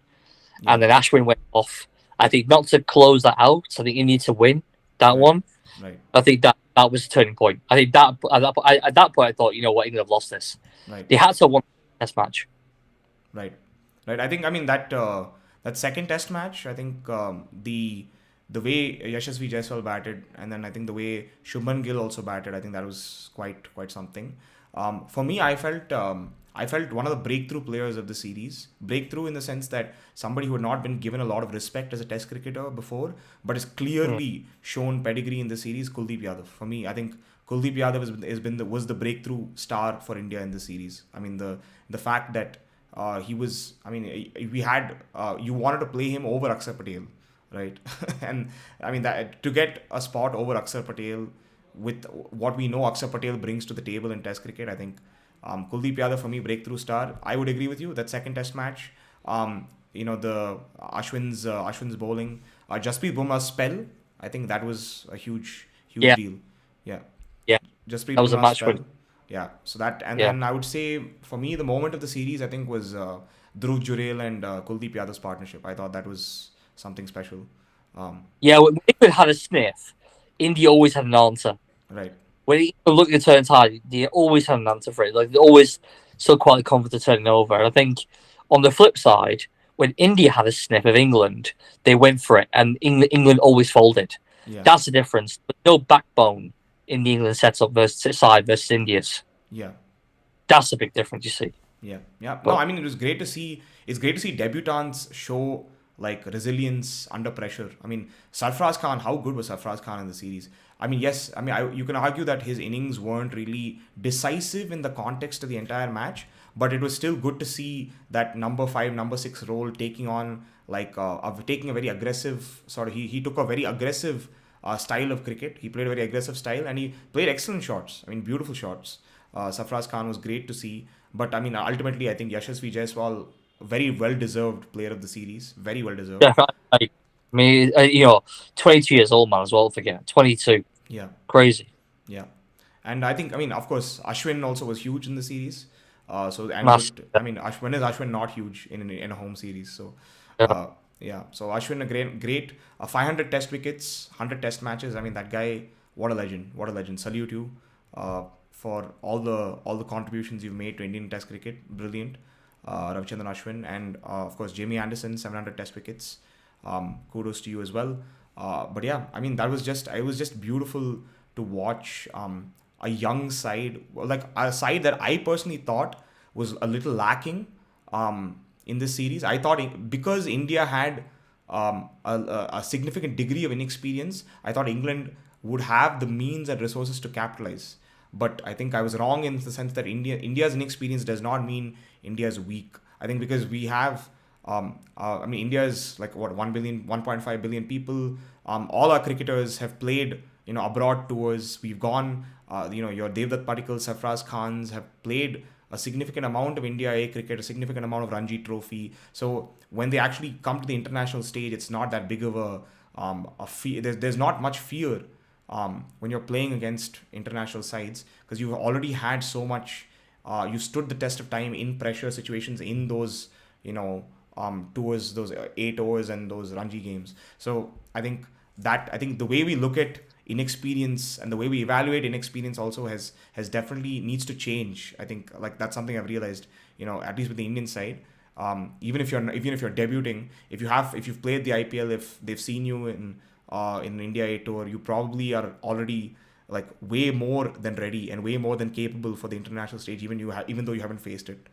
and then Ashwin went off. I think not to close that out. I think you need to win that one. Right. I think that was the turning point. I think that at that point I thought, you know what, England have lost this. Right. They had to win the test match. Right. I think that second test match. I think the way Yashasvi Jaiswal batted, and then I think the way Shubman Gill also batted, I think that was quite something. For me, I felt one of the breakthrough players of the series. Breakthrough in the sense that somebody who had not been given a lot of respect as a Test cricketer before, but has clearly shown pedigree in the series. Kuldeep Yadav. For me, I think Kuldeep Yadav was the breakthrough star for India in the series. I mean, the fact that he was. I mean, we had you wanted to play him over Akshar Patel, right? And I mean that to get a spot over Akshar Patel with what we know Akshar Patel brings to the table in Test cricket, I think Kuldeep Yadav for me breakthrough star. I would agree with you. That second Test match, the Ashwin's bowling, Jasprit Bumrah's spell. I think that was a huge Yeah. deal. Yeah. Yeah. Jasprit That was a Bumrah's match spell. win. Yeah. So that, and Yeah. then I would say for me, the moment of the series, I think, was Dhruv Jurel and Kuldeep Yadav's partnership. I thought that was something special. Yeah, when England had a sniff, India always had an answer. Right. When England looked at the turn tide, they always had an answer for it. Like they always still quite confident turning over. And I think on the flip side, when India had a sniff of England, they went for it, and England always folded. Yeah. That's the difference. But no backbone in the England setup versus India's. Yeah. That's a big difference, you see. Yeah, yeah. No, But I mean, it was great to see. It's great to see debutants show like resilience under pressure. I mean, Sarfraz Khan, how good was Sarfraz Khan in the series? I mean, yes, I mean, you can argue that his innings weren't really decisive in the context of the entire match, but it was still good to see that number 5, number 6 role taking on like taking a very aggressive sort of. He took a very aggressive style of cricket. He played a very aggressive style, and he played excellent shots. I mean, beautiful shots. Sarfraz Khan was great to see. But I mean, ultimately, I think Yashasvi Jaiswal, very well deserved player of the series. Very well deserved. yeah, I mean, 22 years old, man, as well. Forget 22, Yeah, crazy. yeah. And I think, I mean, of course, Ashwin also was huge in the series. So and Massive. I mean, when is Ashwin not huge in a home series? So, Yeah. yeah. So Ashwin a great 500 Test wickets, 100 Test matches. I mean, that guy, what a legend! What a legend! Salute you for all the contributions you've made to Indian Test cricket. Brilliant, Ravichandran Ashwin, and of course Jamie Anderson, 700 Test wickets. Kudos to you as well. But yeah, I mean, it was just beautiful to watch a young side, like a side that I personally thought was a little lacking in this series. I thought because India had a significant degree of inexperience, I thought England would have the means and resources to capitalize. But I think I was wrong in the sense that India's inexperience does not mean India is weak. I think because we have, I mean, India is like what 1.5 billion people. All our cricketers have played, abroad tours. We've gone, your Devdutt Padikkal, Sarfraz Khans have played a significant amount of India A cricket, a significant amount of Ranji Trophy. So when they actually come to the international stage, it's not that big of a fear. There's not much fear when you're playing against international sides because you've already had so much. You stood the test of time in pressure situations in those, tours, those 8 overs and those Ranji games. So I think the way we look at inexperience and the way we evaluate inexperience also has definitely needs to change. I think like that's something I've realized, at least with the Indian side. Even if you're debuting, if you've played the IPL, if they've seen you in India A tour, you probably are already like way more than ready and way more than capable for the international stage, even though you haven't faced it.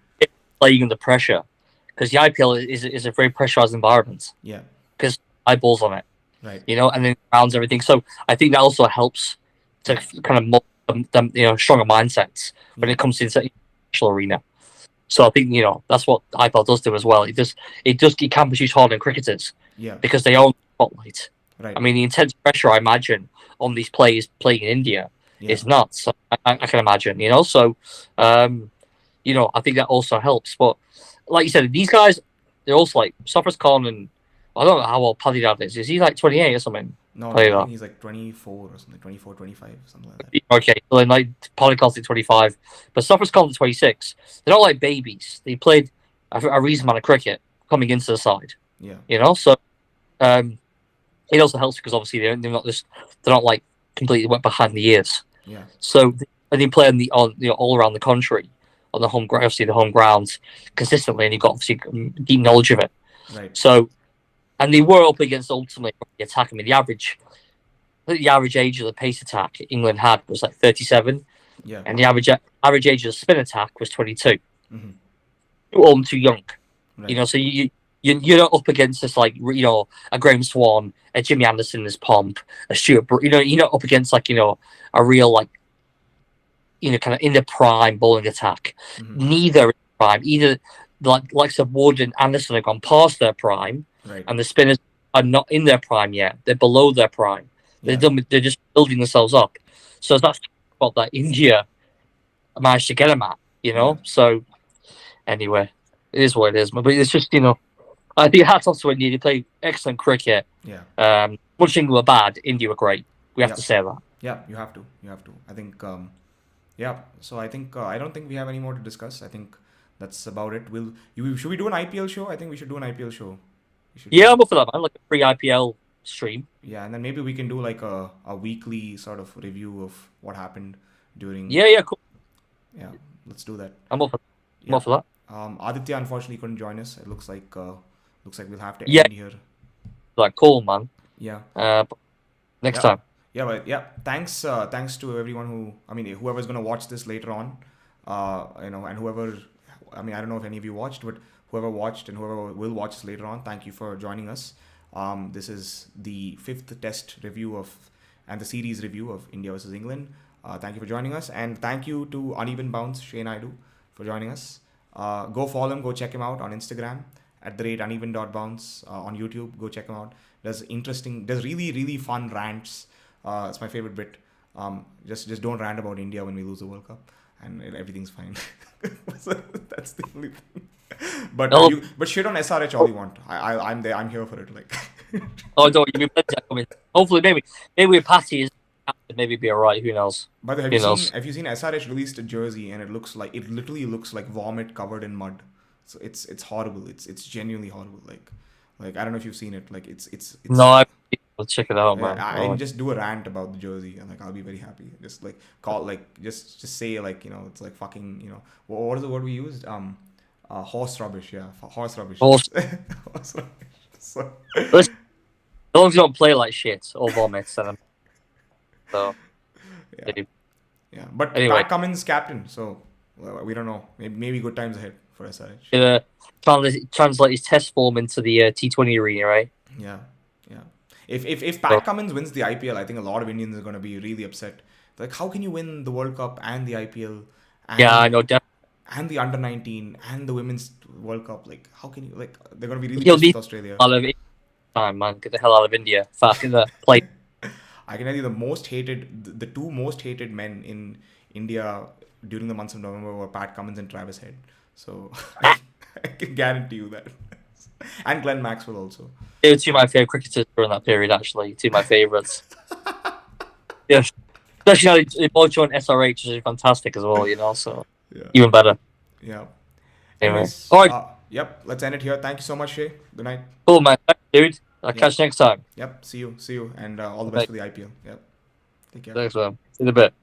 Playing under pressure because the IPL is a very pressurized environment. Yeah. Because eyeballs on it. Right. And then rounds everything. So I think that also helps to kind of mold them, stronger mindsets when it comes to the international arena. So I think that's what IPL does do as well. It can produce hardened cricketers. Yeah. Because they own the spotlight. Right. I mean, the intense pressure I imagine on these players playing in India is nuts. I can imagine. So I think that also helps. But like you said, these guys, they're also like Sarfraz Khan and I don't know how old Paddy Dad is. Is he like 28 or something? No, I think he's like 24 or something, 24, 25, something like that. Okay, so then like Paddy Khan's like 25, but Sarfraz Khan's 26. They're not like babies. They played a reasonable amount of cricket coming into the side. Yeah. So it also helps because obviously they're not like completely wet behind the ears. Yeah. So they play all around the country on the home grounds consistently, and you've got obviously deep knowledge of it. Right. So. And they were up against ultimately the attack. I mean, the average age of the pace attack England had was like 37. Yeah. And the average age of the spin attack was 22. Mm-hmm. Too young. Right. So you're not up against this like a Graham Swan, a Jimmy Anderson as Pomp, a Stuart. You're not up against like a real like kind of in the prime bowling attack. Mm-hmm. Neither in prime. Either like Wood and Anderson have gone past their prime. Right. And the spinners are not in their prime yet. They're below their prime. They're just building themselves up. So that's what that India managed to get them at, Yeah. So anyway, it is what it is. But it's just, I think hats off to India. They play excellent cricket. Yeah. Much England were bad, India were great. We have to say that. Yeah, you have to. I think, yeah. So I think I don't think we have any more to discuss. I think that's about it. Should we do an IPL show? I think we should do an IPL show. We should Yeah, do. I'm up for that, man. Like a free IPL stream. Yeah, and then maybe we can do like a weekly sort of review of what happened during. Yeah, cool. Yeah, let's do that. I'm up for, I'm Yeah. up for that. Aditya unfortunately couldn't join us. It looks like we'll have to Yeah, end here. like cool, man. Yeah. But next Yeah. time. Yeah, but yeah, thanks to everyone whoever's gonna watch this later on, and whoever, I don't know if any of you watched, but whoever watched and whoever will watch this later on, thank you for joining us. This is the fifth test review and the series review of India versus England. Thank you for joining us, and thank you to Uneven Bounce Shay Naidu for joining us. Go follow him, go check him out on Instagram @uneven.bounce, on YouTube. Go check him out. Does really really fun rants. It's my favorite bit. Just don't rant about India when we lose the World Cup, and everything's fine. So that's the only thing. But shit on SRH all you want. I'm there. I'm here for it. Like. Oh, don't you? Hopefully, maybe with Patty is maybe be alright. Who knows? By the way, have you seen SRH released a jersey and it literally looks like vomit covered in mud. So it's horrible. It's genuinely horrible. Like I don't know if you've seen it. Like it's No, I'll check it out, man. I just do a rant about the jersey and like I'll be very happy. Just like call just say like it's like fucking what is the word we used? Horse rubbish. Yeah, horse rubbish. Horse rubbish. So. As long as you don't play like shit or vomit, so yeah. But anyway. Pat Cummins captain, so we don't know. Maybe good times ahead for SRH. Translate his test form into the T20 arena, right? Yeah. If Pat Cummins wins the IPL, I think a lot of Indians are going to be really upset. They're like, how can you win the World Cup and the IPL? Yeah, I know. And the under-19 and the Women's World Cup. Like, how can you? Like, they're going to be really pissed with Australia. Time, man. Get the hell out of India. Fuck in the play. I can tell you the two most hated men in India during the months of November were Pat Cummins and Travis Head. So I can guarantee you that. And Glenn Maxwell also. They were two of my favourite cricketers during that period, actually. Two of my favourites. Yeah. Especially now they both joined SRH, which is fantastic as well, so even better. Yeah. Anyways. All right. Yep, let's end it here. Thank you so much, Shay. Good night. Cool, man. Thanks, dude. I'll catch you next time. Yep, see you. And all the best for the IPL. Yep. Take care. Thanks, man. See you in a bit.